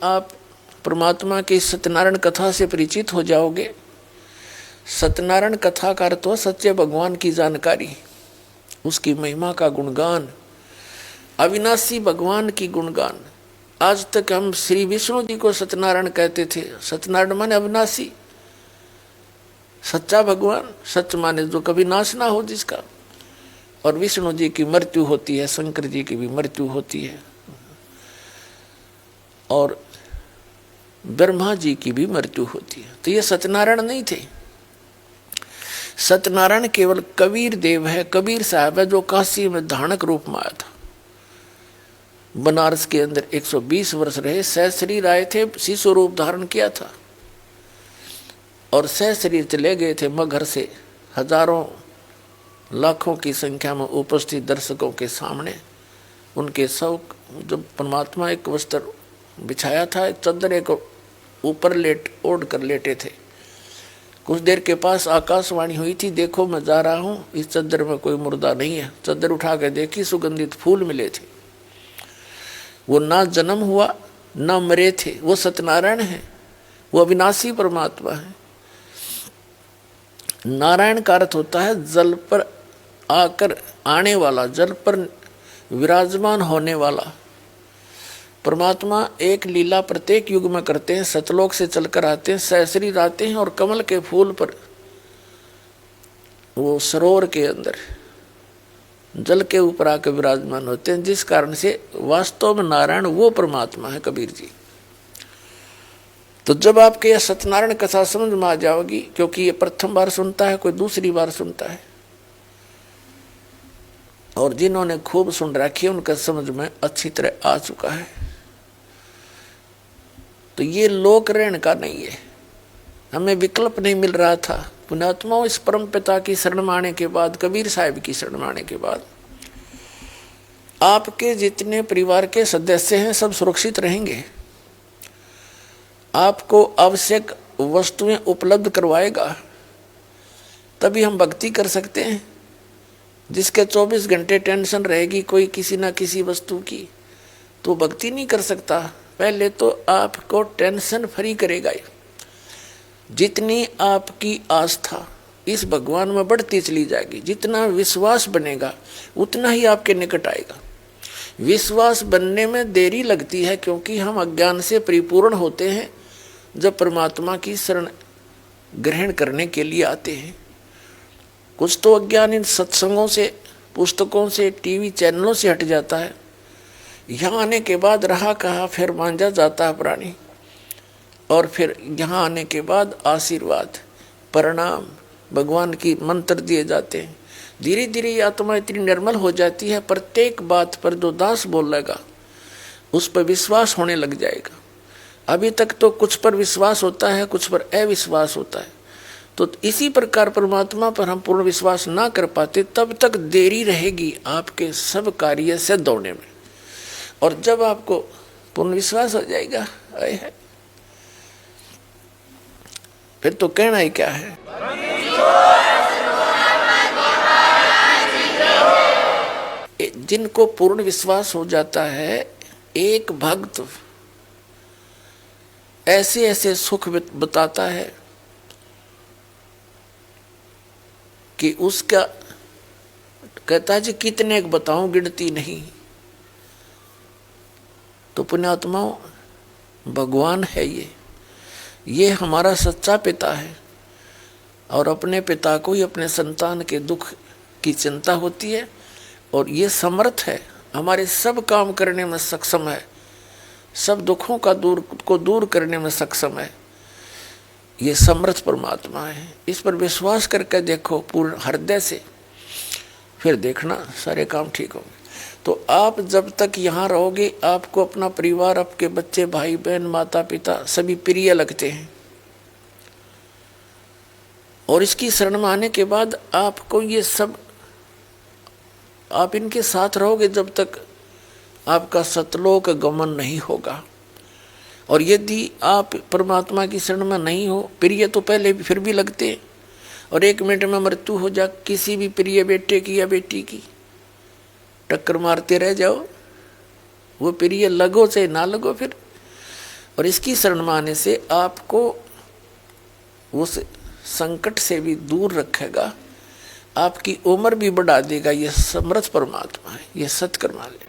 आप परमात्मा की सत्यनारायण कथा से परिचित हो जाओगे। सत्यनारायण कथा का अर्थ हो सच्चे भगवान की जानकारी, उसकी महिमा का गुणगान, अविनाशी भगवान की गुणगान। आज तक हम श्री विष्णु जी को सत्यनारायण कहते थे। सत्यनारायण माने अविनाशी, सच्चा भगवान, सच माने जो कभी नाश ना हो जिसका। और विष्णु जी की मृत्यु होती है, शंकर जी की भी मृत्यु होती है, और ब्रह्मा जी की भी मृत्यु होती है। तो ये सत्यनारायण नहीं थे। सत्यनारायण केवल कबीर देव है, कबीर साहब है, जो काशी में धानक रूप में आया था। बनारस के अंदर 120 वर्ष रहे, सहशरीर आए थे, शिशु रूप धारण किया था और सहशरीर चले गए थे मगहर से हजारों लाखों की संख्या में उपस्थित दर्शकों के सामने। उनके सब जब परमात्मा एक वस्त्र बिछाया था, एक चद्दर एक ऊपर ओढ़ कर लेटे थे। कुछ देर के पास आकाशवाणी हुई थी, देखो मैं जा रहा हूँ, इस चद्दर में कोई मुर्दा नहीं है। चद्दर उठा के देखी, सुगंधित फूल मिले थे। वो ना जन्म हुआ ना मरे थे, वो सत्यनारायण है, वो अविनाशी परमात्मा है। नारायण का अर्थ होता है जल पर आकर आने वाला, जल पर विराजमान होने वाला। परमात्मा एक लीला प्रत्येक युग में करते हैं। सतलोक से चलकर आते हैं, सहशरीर आते हैं और कमल के फूल पर, वो सरोवर के अंदर जल के ऊपर आकर विराजमान होते हैं, जिस कारण से वास्तव में नारायण वो परमात्मा है, कबीर जी। तो जब आपके यह सत्यनारायण कथा समझ में आ जाओगी, क्योंकि ये प्रथम बार सुनता है, कोई दूसरी बार सुनता है, और जिन्होंने खूब सुन रखी है उनका समझ में अच्छी तरह आ चुका है। तो ये लोक रहन का नहीं है, हमें विकल्प नहीं मिल रहा था। पुण्यात्माओं, इस परम पिता की शरण में आने के बाद, कबीर साहिब की शरण में आने के बाद, आपके जितने परिवार के सदस्य हैं सब सुरक्षित रहेंगे। आपको आवश्यक वस्तुएं उपलब्ध करवाएगा, तभी हम भक्ति कर सकते हैं। जिसके 24 घंटे टेंशन रहेगी कोई किसी ना किसी वस्तु की, तो भक्ति नहीं कर सकता। पहले तो आपको टेंशन फ्री करेगा। जितनी आपकी आस्था इस भगवान में बढ़ती चली जाएगी, जितना विश्वास बनेगा उतना ही आपके निकट आएगा। विश्वास बनने में देरी लगती है, क्योंकि हम अज्ञान से परिपूर्ण होते हैं जब परमात्मा की शरण ग्रहण करने के लिए आते हैं। कुछ तो अज्ञान इन सत्संगों से, पुस्तकों से, टीवी चैनलों से हट जाता है। यहाँ आने के बाद रहा कहा फिर मांझा जाता है प्राणी, और फिर यहाँ आने के बाद आशीर्वाद, प्रणाम, भगवान की मंत्र दिए जाते हैं। धीरे धीरे ये आत्मा इतनी निर्मल हो जाती है, प्रत्येक बात पर जो दास बोलेगा उस पर विश्वास होने लग जाएगा। अभी तक तो कुछ पर विश्वास होता है, कुछ पर अविश्वास होता है। तो इसी प्रकार परमात्मा पर हम पूर्ण विश्वास ना कर पाते, तब तक देरी रहेगी आपके सब कार्य सिद्ध होने में। और जब आपको पूर्ण विश्वास हो जाएगा, है फिर तो कहना ही क्या है। जिनको पूर्ण विश्वास हो जाता है, एक भक्त ऐसे ऐसे सुख बताता है कि उसका कहता है जी कितने बताऊं, गिनती नहीं। तो पुण्यात्माओं, भगवान है ये हमारा सच्चा पिता है, और अपने पिता को ही अपने संतान के दुख की चिंता होती है, और ये समर्थ है, हमारे सब काम करने में सक्षम है, सब दुखों का दूर करने में सक्षम है। ये समर्थ परमात्मा है। इस पर विश्वास करके देखो पूर्ण हृदय से, फिर देखना सारे काम ठीक होंगे। तो आप जब तक यहाँ रहोगे, आपको अपना परिवार, आपके बच्चे, भाई बहन, माता पिता सभी प्रिय लगते हैं। और इसकी शरण में आने के बाद आपको ये सब, आप इनके साथ रहोगे जब तक आपका सतलोक गमन नहीं होगा। और यदि आप परमात्मा की शरण में नहीं हो, प्रिय तो पहले भी फिर भी लगते हैं, और एक मिनट में मृत्यु हो जा किसी भी प्रिय बेटे की या बेटी की, टक्कर मारते रह जाओ, वो प्रिय लगो चाहे ना लगो, फिर और इसकी शरण में आने से आपको उस संकट से भी दूर रखेगा, आपकी उम्र भी बढ़ा देगा। ये समर्थ परमात्मा है, ये सत्कर्मालय।